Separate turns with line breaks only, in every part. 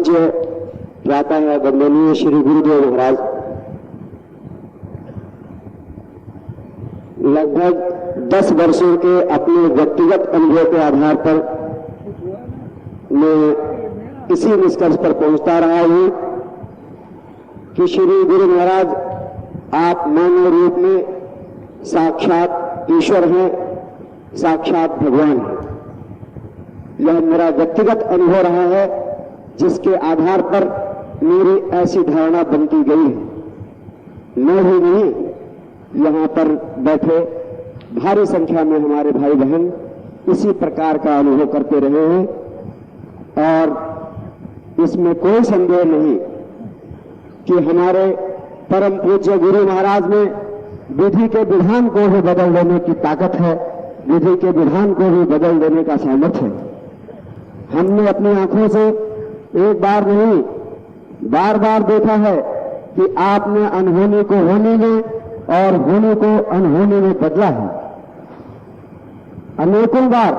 पूज्य प्रातः वंदनीय श्री गुरुदेव महाराज लगभग 10 वर्षों के अपने व्यक्तिगत अनुभव के आधार पर मैं इसी निष्कर्ष पर पहुंचता रहा हूं कि श्री गुरु महाराज आप मानव रूप में साक्षात ईश्वर हैं, साक्षात भगवान हैं। यह मेरा व्यक्तिगत अनुभव रहा है, जिसके आधार पर मेरी ऐसी धारणा बनती गई है। मैं ही नहीं, यहां पर बैठे भारी संख्या में हमारे भाई बहन इसी प्रकार का अनुभव करते रहे हैं और इसमें कोई संदेह नहीं कि हमारे परम पूज्य गुरु महाराज में विधि के विधान को भी बदल देने की ताकत है, विधि के विधान को भी बदल देने का सामर्थ्य है। हमने अपनी आंखों से एक बार नहीं बार बार देखा है कि आपने अनहोनी को होने में और होने को अनहोनी में बदला है। अनेकों बार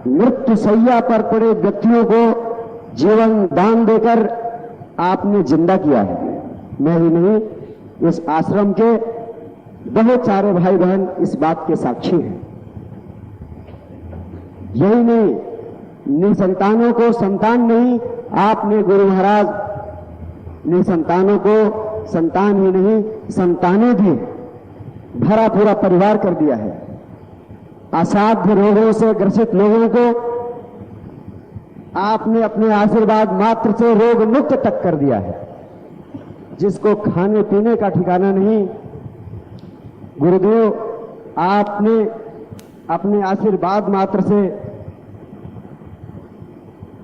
मृत्यु शैया पर पड़े व्यक्तियों को जीवन दान देकर आपने जिंदा किया है। मैं ही नहीं, इस आश्रम के बहुत सारे भाई बहन इस बात के साक्षी हैं। यही नहीं, निसंतानों को संतान नहीं, आपने गुरु महाराज निसंतानों को संतान ही नहीं संतानें भी भरा पूरा परिवार कर दिया है। असाध्य रोगों से ग्रसित लोगों को आपने अपने आशीर्वाद मात्र से रोग मुक्त तक कर दिया है। जिसको खाने पीने का ठिकाना नहीं, गुरुदेव आपने अपने आशीर्वाद मात्र से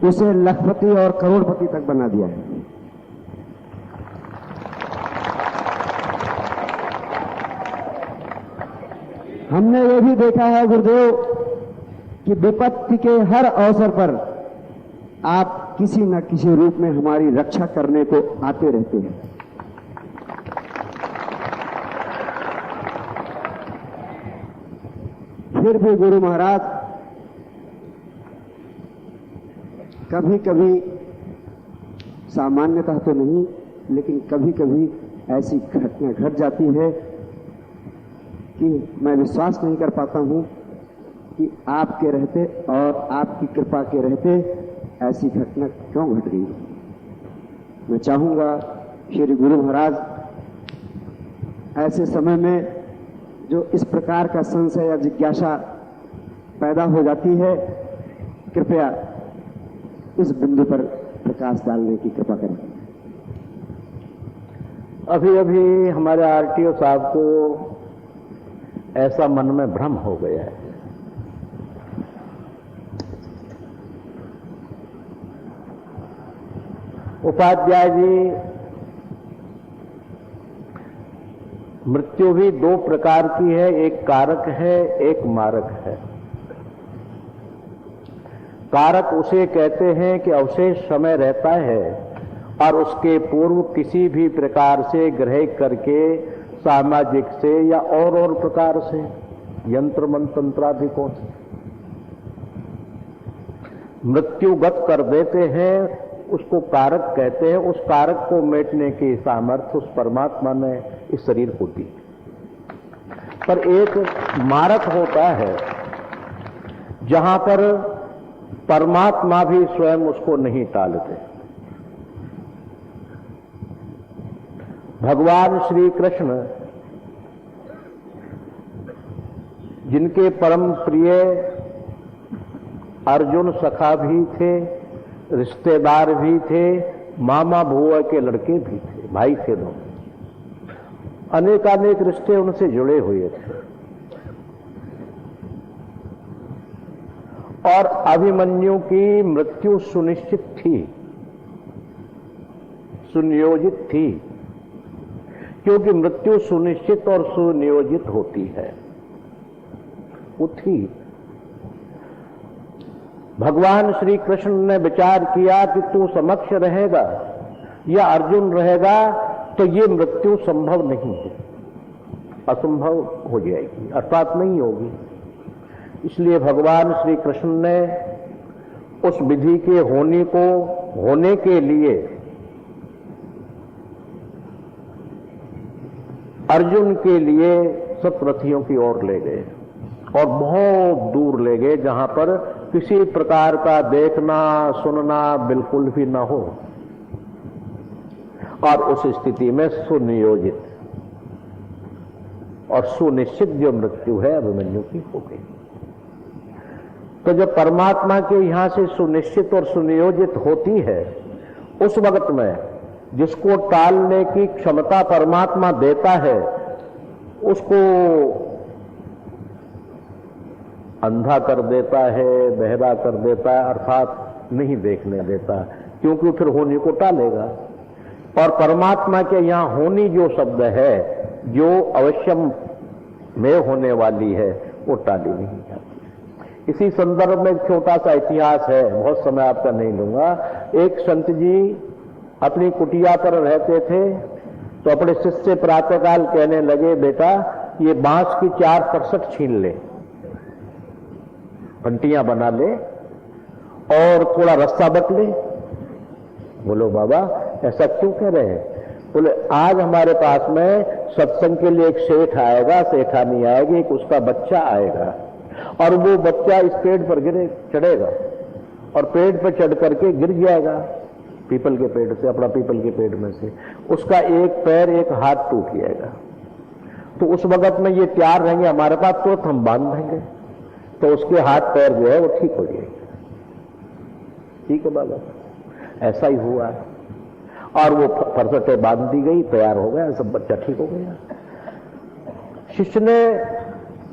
उसे लखपति और करोड़पति तक बना दिया है। हमने ये भी देखा है गुरुदेव कि विपत्ति के हर अवसर पर आप किसी न किसी रूप में हमारी रक्षा करने को आते रहते हैं। फिर भी गुरु महाराज कभी कभी, सामान्यतः तो नहीं, लेकिन कभी कभी ऐसी घटना घट जाती है कि मैं विश्वास नहीं कर पाता हूं कि आपके रहते और आपकी कृपा के रहते ऐसी घटना क्यों घट गई। मैं चाहूंगा श्री गुरु महाराज ऐसे समय में जो इस प्रकार का संशय या जिज्ञासा पैदा हो जाती है, कृपया इस बिंदु पर प्रकाश डालने की कृपा करें।
अभी अभी हमारे आरटीओ साहब को ऐसा मन में भ्रम हो गया है। उपाध्याय जी, मृत्यु भी 2 प्रकार की है, एक कारक है, एक मारक है। कारक उसे कहते हैं कि अवशेष समय रहता है और उसके पूर्व किसी भी प्रकार से ग्रह करके सामाजिक से या और प्रकार से यंत्र मंत्र तंत्राधिकों से मृत्युगत कर देते हैं, उसको कारक कहते हैं। उस कारक को मेटने की सामर्थ्य उस परमात्मा ने इस शरीर को दी। पर एक मारक होता है जहां पर परमात्मा भी स्वयं उसको नहीं टालते। भगवान श्री कृष्ण, जिनके परम प्रिय अर्जुन सखा भी थे, रिश्तेदार भी थे, मामा भुआ के लड़के भी थे, भाई थे दोनों, अनेकानेक रिश्ते उनसे जुड़े हुए थे। और अभिमन्यु की मृत्यु सुनिश्चित थी, सुनियोजित थी, क्योंकि मृत्यु सुनिश्चित और सुनियोजित होती है, वो थी। भगवान श्री कृष्ण ने विचार किया कि तू समक्ष रहेगा या अर्जुन रहेगा तो ये मृत्यु संभव नहीं है, असंभव हो जाएगी, अर्थात नहीं होगी। इसलिए भगवान श्री कृष्ण ने उस विधि के होने को होने के लिए अर्जुन के लिए सतरथियों की ओर ले गए और बहुत दूर ले गए, जहां पर किसी प्रकार का देखना सुनना बिल्कुल भी न हो, और उस स्थिति में सुनियोजित और सुनिश्चित जो मृत्यु है अभिमन्यु की हो गई। तो जब परमात्मा के यहां से सुनिश्चित और सुनियोजित होती है, उस वक्त में जिसको टालने की क्षमता परमात्मा देता है उसको अंधा कर देता है, बहरा कर देता है, अर्थात नहीं देखने देता, क्योंकि फिर होने को टालेगा। और परमात्मा के यहां होनी जो शब्द है, जो अवश्यम में होने वाली है, वो टाली नहीं जाती। इसी संदर्भ में एक छोटा सा इतिहास है, बहुत समय आपका नहीं लूंगा। एक संत जी अपनी कुटिया पर रहते थे, तो अपने शिष्य से प्रातःकाल कहने लगे, बेटा ये बांस की 4 परसट छीन ले, पंटियां बना ले और थोड़ा रस्सा बट ले। बोलो बाबा ऐसा क्यों कह रहे हैं? बोले आज हमारे पास में सत्संग के लिए एक सेठ आएगा, सेठानी आएगी, एक उसका बच्चा आएगा, और वो बच्चा इस पेड़ पर चढ़ेगा और पेड़ पर चढ़ करके गिर जाएगा पीपल के पेड़ से, अपना पीपल के पेड़ में से, उसका एक पैर एक हाथ टूट जाएगा। तो उस वक्त में ये तैयार रहेंगे हमारे पास, तुरंत हम बांध देंगे, तो उसके हाथ पैर जो है वो ठीक हो जाएंगे। ठीक है बाबा, ऐसा ही हुआ और वो फरसटें बांध दी गई, तैयार हो गया, सब बच्चा ठीक हो गया। शिष्य ने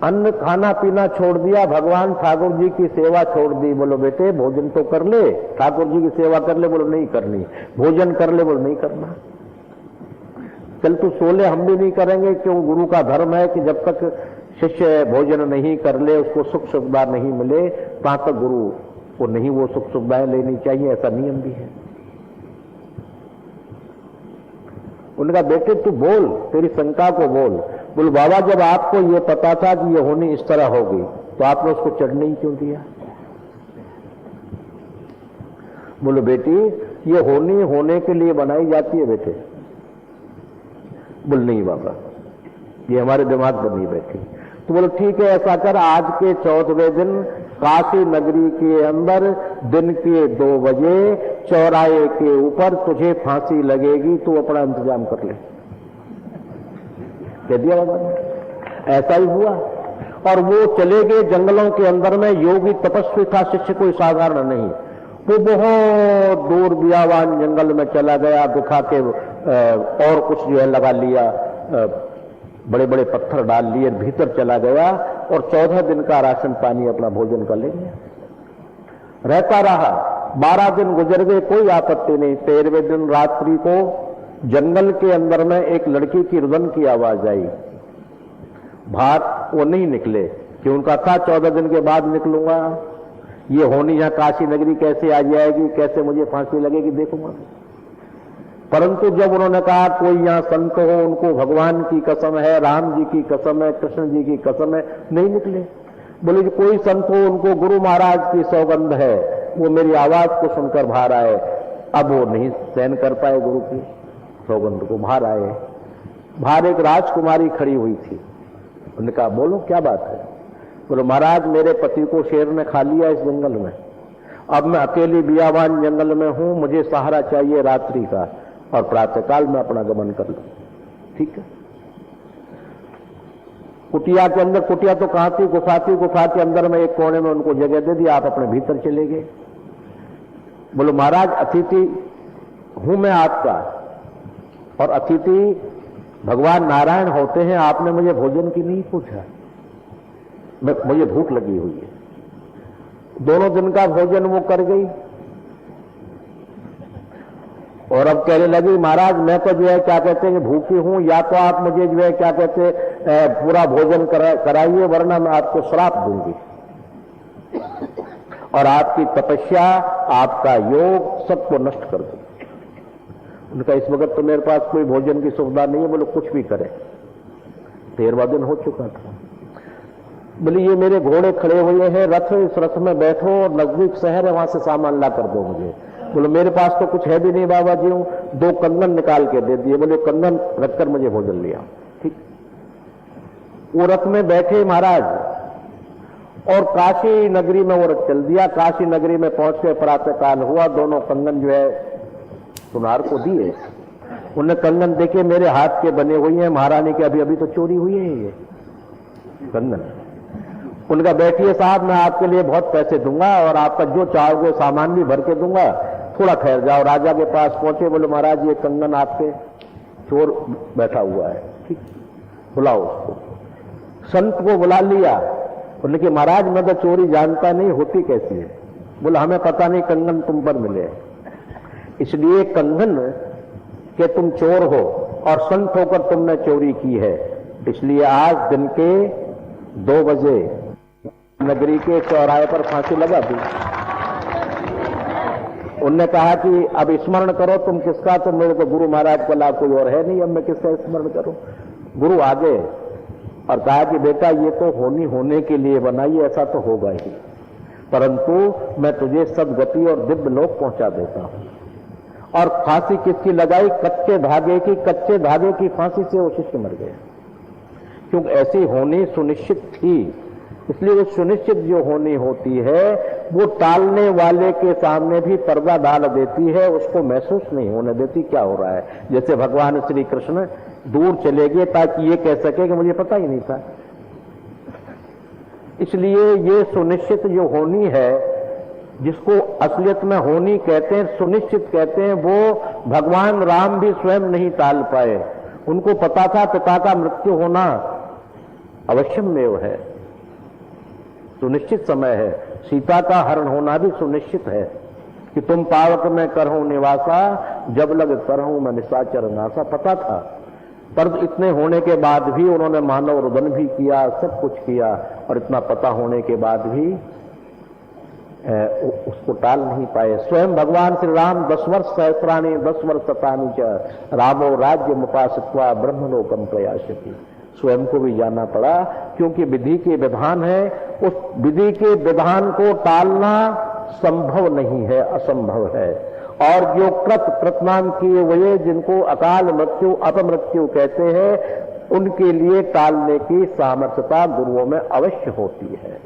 अन्न खाना पीना छोड़ दिया, भगवान ठाकुर जी की सेवा छोड़ दी। बोलो बेटे भोजन तो कर ले, ठाकुर जी की सेवा कर ले। बोलो नहीं करनी। भोजन कर ले। बोलो नहीं करना। चल तू सो ले, हम भी नहीं करेंगे, क्यों? गुरु का धर्म है कि जब तक शिष्य भोजन नहीं कर ले, उसको सुख सुविधा नहीं मिले, तहां तक गुरु को नहीं वो सुख सुविधाएं लेनी चाहिए, ऐसा नियम भी है। उन्होंने कहा बेटे तू बोल, तेरी शंका को बोल। बोल बाबा जब आपको ये पता था कि ये होनी इस तरह होगी, तो आपने उसको चढ़ने ही क्यों दिया? बोलो बेटी ये होनी होने के लिए बनाई जाती है बेटे। बोल नहीं बाबा, ये हमारे दिमाग पर नहीं बैठी। तो बोलो ठीक है, ऐसा कर, आज के 14वें दिन काशी नगरी के अंदर दिन के 2 बजे चौराहे के ऊपर तुझे फांसी लगेगी, तू अपना इंतजाम कर ले। कह दिया बाबा ने। ऐसा ही हुआ और वो चले गए जंगलों के अंदर में। योगी तपस्वी था, शिष्य कोई साधारण नहीं। वो बहुत दूर बियावान जंगल में चला गया, गुफा के और कुछ जो है लगा लिया, बड़े बड़े पत्थर डाल लिए, भीतर चला गया और 14 दिन का राशन पानी अपना भोजन कर ले गया। रहता रहा, 12 दिन गुजर गए, कोई आपत्ति नहीं। 13वें दिन रात्रि को जंगल के अंदर में एक लड़की की रुदन की आवाज आई। बाहर वो नहीं निकले कि उनका था 14 दिन के बाद निकलूंगा, ये होनी यहां काशी नगरी कैसे आ जाएगी, कैसे मुझे फांसी लगेगी देखूंगा। परंतु जब उन्होंने कहा कोई यहां संत हो, उनको भगवान की कसम है, राम जी की कसम है, कृष्ण जी की कसम है, नहीं निकले। बोले कि कोई संत हो, उनको गुरु महाराज की सौगंध है, वो मेरी आवाज को सुनकर बाहर आए। अब वो नहीं सहन कर पाए गुरु की सौगंध को, बाहर आए। बाहर एक राजकुमारी खड़ी हुई थी। उन्होंने कहा बोलो क्या बात है? बोलो महाराज मेरे पति को शेर ने खा लिया इस जंगल में, अब मैं अकेली बियावान जंगल में हूं, मुझे सहारा चाहिए रात्रि का, और प्रातःकाल में अपना गमन कर लूं। ठीक है। कुटिया के अंदर, कुटिया तो कहां थी, गुफा थी, गुफा के अंदर में एक कोने में उनको जगह दे दी, आप अपने भीतर चले गए। बोलो महाराज अतिथि हूं मैं आपका, और अतिथि भगवान नारायण होते हैं, आपने मुझे भोजन की नहीं पूछा, मुझे भूख लगी हुई है। दोनों दिन का भोजन वो कर गई और अब कहने लगी महाराज मैं तो जो है क्या कहते हैं भूखी हूं, या तो आप मुझे जो है क्या कहते पूरा भोजन कराइए, वरना मैं आपको श्राप दूंगी और आपकी तपस्या, आपका योग सबको नष्ट कर दूंगी। उनका इस वक्त तो मेरे पास कोई भोजन की सुविधा नहीं है। बोलो कुछ भी करे। 13वां दिन हो चुका था। बोले ये मेरे घोड़े खड़े हुए हैं, रथ, इस रथ में बैठो और नजदीक शहर है वहां से सामान ला कर दो मुझे। बोले मेरे पास तो कुछ है भी नहीं बाबा जी, हूं 2 कंगन निकाल के दे दिए। बोले कंगन रखकर मुझे भोजन लिया। ठीक। वो रथ में बैठे महाराज और काशी नगरी में वो रथ चल दिया। काशी नगरी में पहुंच के प्रातः काल हुआ, दोनों कंगन जो है सुनार को दिए। उन्हें कंगन देखे मेरे हाथ के बने हुए हैं, महारानी के अभी अभी तो चोरी हुई है ये कंगन। उनका बैठिए साहब, मैं आपके लिए बहुत पैसे दूंगा और आपका जो चाहोगे सामान भी भर के दूंगा, थोड़ा ठहर जाओ। राजा के पास पहुंचे, बोले महाराज ये कंगन आपके चोर बैठा हुआ है। ठीक, बुलाओ उसको। संत को बुला लिया। बोले कि महाराज मैं तो चोरी जानता नहीं, होती कैसी है? बोला हमें पता नहीं, कंगन तुम पर मिले, इसलिए कंगन के तुम चोर हो और संत होकर तुमने चोरी की है, इसलिए आज दिन के 2 बजे नगरी के चौराहे पर फांसी लगा दी। उनने कहा कि अब स्मरण करो तुम किसका, तो मेरे को गुरु महाराज का लाभ कोई और है नहीं, अब मैं किसका स्मरण करूं? गुरु आगे और कहा कि बेटा ये तो होने के लिए बनाई, ऐसा तो होगा ही, परंतु मैं तुझे सदगति और दिव्य लोक पहुंचा देता हूं। और फांसी किसकी लगाई? कच्चे धागे की। कच्चे धागे की फांसी से वो शिष्य मर गए, क्योंकि ऐसी होनी सुनिश्चित थी। इसलिए वो सुनिश्चित जो होनी होती है वो टालने वाले के सामने भी पर्दा डाल देती है, उसको महसूस नहीं होने देती क्या हो रहा है। जैसे भगवान श्री कृष्ण दूर चले गए ताकि ये कह सके कि मुझे पता ही नहीं था। इसलिए ये सुनिश्चित जो होनी है, जिसको असलियत में होनी कहते हैं, सुनिश्चित कहते हैं, वो भगवान राम भी स्वयं नहीं टाल पाए। उनको पता था पिता का मृत्यु होना अवश्यमेव है, सुनिश्चित समय है। सीता का हरण होना भी सुनिश्चित है कि तुम पावक में करहूं निवासा, जब लग करहूं मैं निशाचर नासा। पता था, पर इतने होने के बाद भी उन्होंने मानव रुदन भी किया, सब कुछ किया, और इतना पता होने के बाद भी उसको टाल नहीं पाए। स्वयं भगवान श्री राम 10 वर्ष सहस्राणी 10 वर्ष शतानि च रामो राज्य मुपासित्वा ब्रह्मलोकम प्रयासति। स्वयं को भी जाना पड़ा, क्योंकि विधि के विधान है, उस विधि के विधान को टालना संभव नहीं है, असंभव है। और जो कृतनाम किए हुए, जिनको अकाल मृत्यु अपमृत्यु कहते हैं, उनके लिए टालने की सामर्थ्यता गुरुओं में अवश्य होती है।